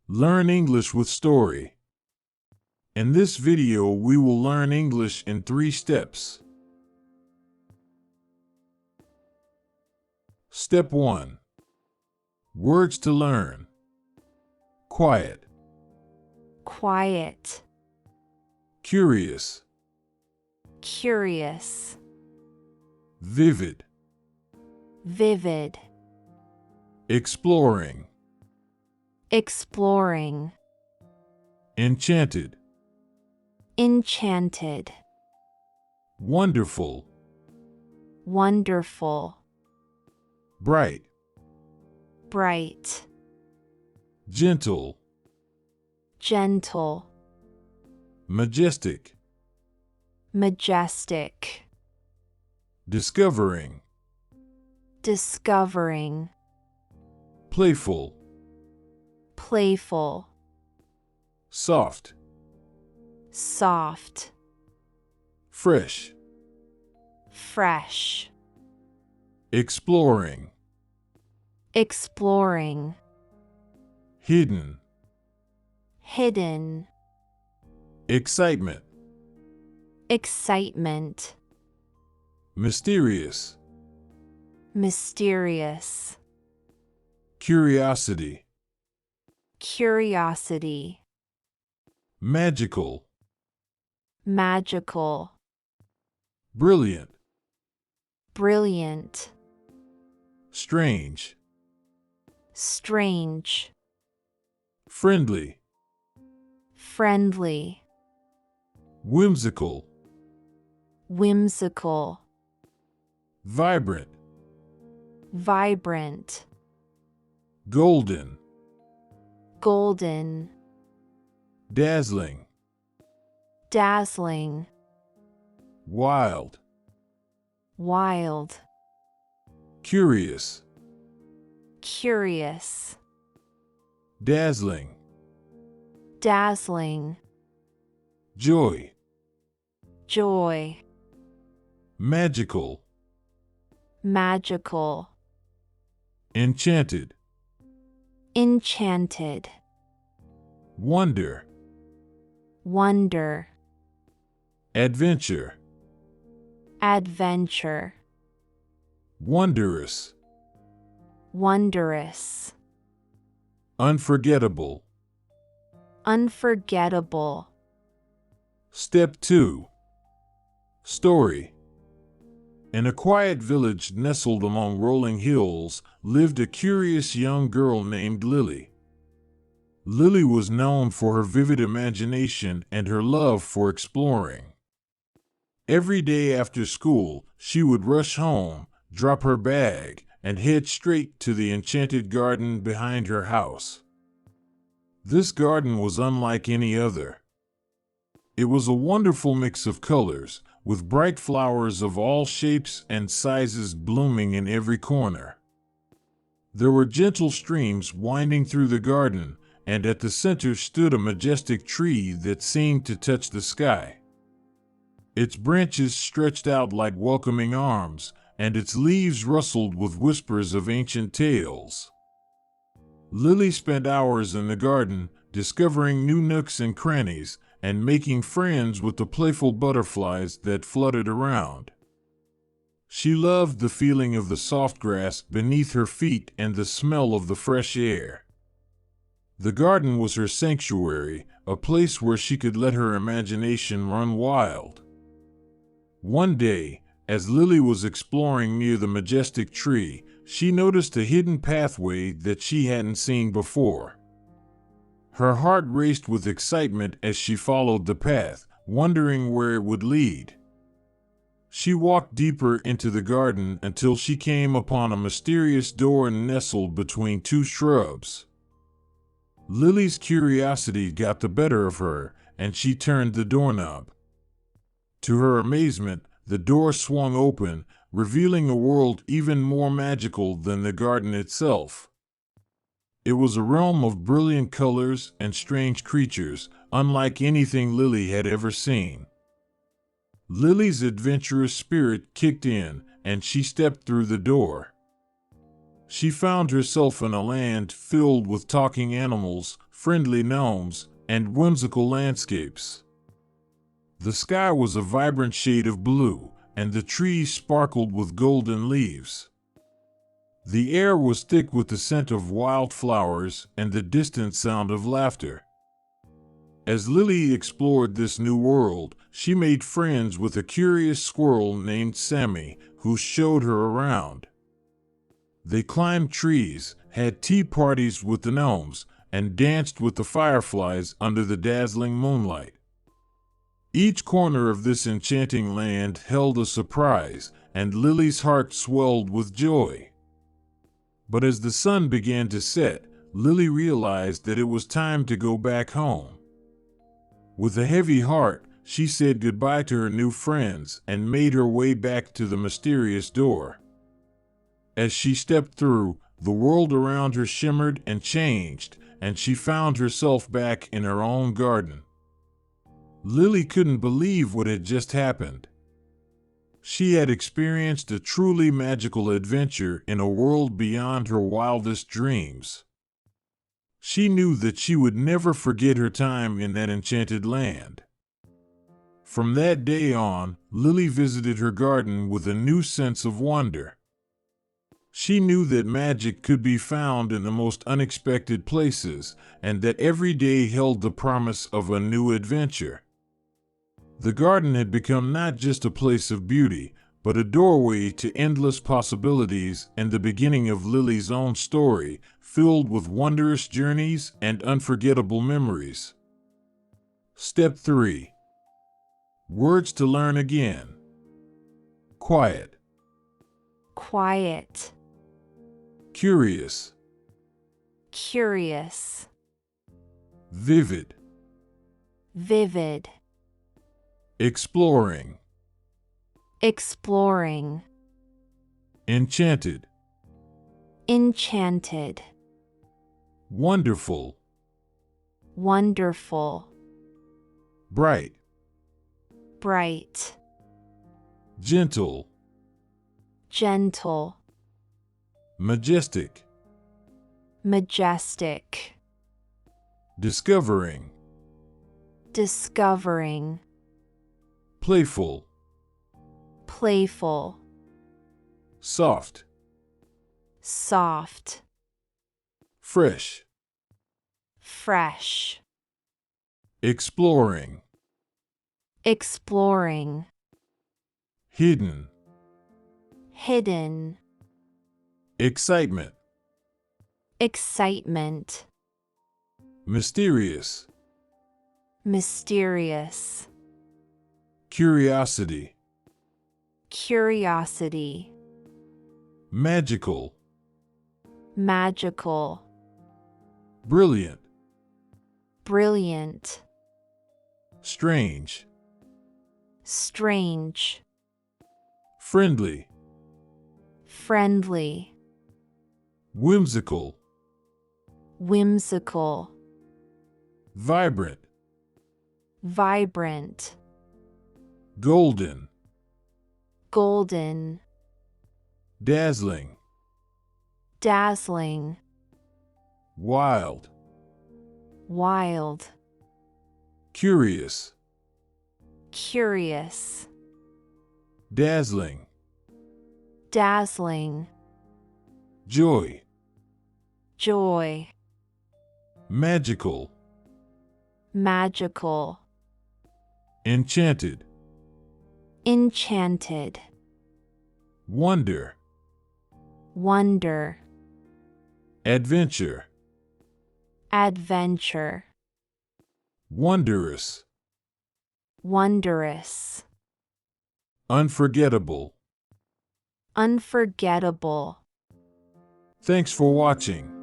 Learn English with Story. In this video, we will learn English in 3 steps. Step 1. Words to learn. Quiet, quiet, curious, curious, vivid, vivid, exploring, exploring, enchanted, enchanted, wonderful, wonderful, bright, bright, gentle, gentle, majestic, majestic, discovering, discovering, playful, playful, soft, soft, fresh, fresh, exploring, exploring, hidden, hidden, excitement, excitement, mysterious, mysterious, curiosity, curiosity, magical, magical, brilliant, brilliant, strange, strange, friendly, friendly, whimsical, whimsical, vibrant, vibrant, golden, golden, dazzling, dazzling, wild, wild, curious, curious, dazzling, dazzling, joy, joy, magical, magical, enchanted, enchanted, wonder, wonder, adventure, adventure, wondrous, wondrous, unforgettable. unforgettable. Step 2. Story. In a quiet village nestled among rolling hills lived a curious young girl named Lily. Lily was known for her vivid imagination and her love for exploring. Every day after school, she would rush home, drop her bag, and head straight to the enchanted garden behind her house. This garden was unlike any other. It was a wonderful mix of colors, with bright flowers of all shapes and sizes blooming in every corner. There were gentle streams winding through the garden, and at the center stood a majestic tree that seemed to touch the sky. Its branches stretched out like welcoming arms, and its leaves rustled with whispers of ancient tales. Lily spent hours in the garden, discovering new nooks and crannies, and making friends with the playful butterflies that fluttered around. She loved the feeling of the soft grass beneath her feet and the smell of the fresh air. The garden was her sanctuary, a place where she could let her imagination run wild. One day, as Lily was exploring near the majestic tree, she noticed a hidden pathway that she hadn't seen before. Her heart raced with excitement as she followed the path, wondering where it would lead. She walked deeper into the garden until she came upon a mysterious door nestled between 2 shrubs. Lily's curiosity got the better of her, and she turned the doorknob. To her amazement, the door swung open, revealing a world even more magical than the garden itself. It was a realm of brilliant colors and strange creatures, unlike anything Lily had ever seen. Lily's adventurous spirit kicked in, and she stepped through the door. She found herself in a land filled with talking animals, friendly gnomes, and whimsical landscapes. The sky was a vibrant shade of blue, and the trees sparkled with golden leaves. The air was thick with the scent of wildflowers and the distant sound of laughter. As Lily explored this new world, she made friends with a curious squirrel named Sammy, who showed her around. They climbed trees, had tea parties with the gnomes, and danced with the fireflies under the dazzling moonlight. Each corner of this enchanting land held a surprise, and Lily's heart swelled with joy. But as the sun began to set, Lily realized that it was time to go back home. With a heavy heart, she said goodbye to her new friends and made her way back to the mysterious door. As she stepped through, the world around her shimmered and changed, and she found herself back in her own garden. Lily couldn't believe what had just happened. She had experienced a truly magical adventure in a world beyond her wildest dreams. She knew that she would never forget her time in that enchanted land. From that day on, Lily visited her garden with a new sense of wonder. She knew that magic could be found in the most unexpected places, and that every day held the promise of a new adventure. The garden had become not just a place of beauty, but a doorway to endless possibilities and the beginning of Lily's own story, filled with wondrous journeys and unforgettable memories. Step 3. Words to learn again. Quiet. Quiet. Curious. Curious. Vivid. Vivid. Exploring. Exploring. Enchanted. Enchanted. Wonderful. Wonderful. Bright. Bright. Gentle. Gentle. Majestic. Majestic. Discovering. Discovering. Playful. Playful. Soft. Soft. Fresh. Fresh. Exploring. Exploring. Hidden. Hidden. Excitement. Excitement. Mysterious. Mysterious. Curiosity. Curiosity. Magical. Magical. Brilliant. Brilliant. Strange. Strange. Friendly. Friendly. Whimsical. Whimsical. Vibrant. Vibrant. Golden. Golden. Dazzling. Dazzling. Wild. Wild. Curious. Curious. Dazzling. Dazzling. Joy. Joy. Magical. Magical. Enchanted. Enchanted. Wonder. Wonder. Adventure. Adventure. Wondrous. Wondrous. Unforgettable. Unforgettable. Thanks for watching.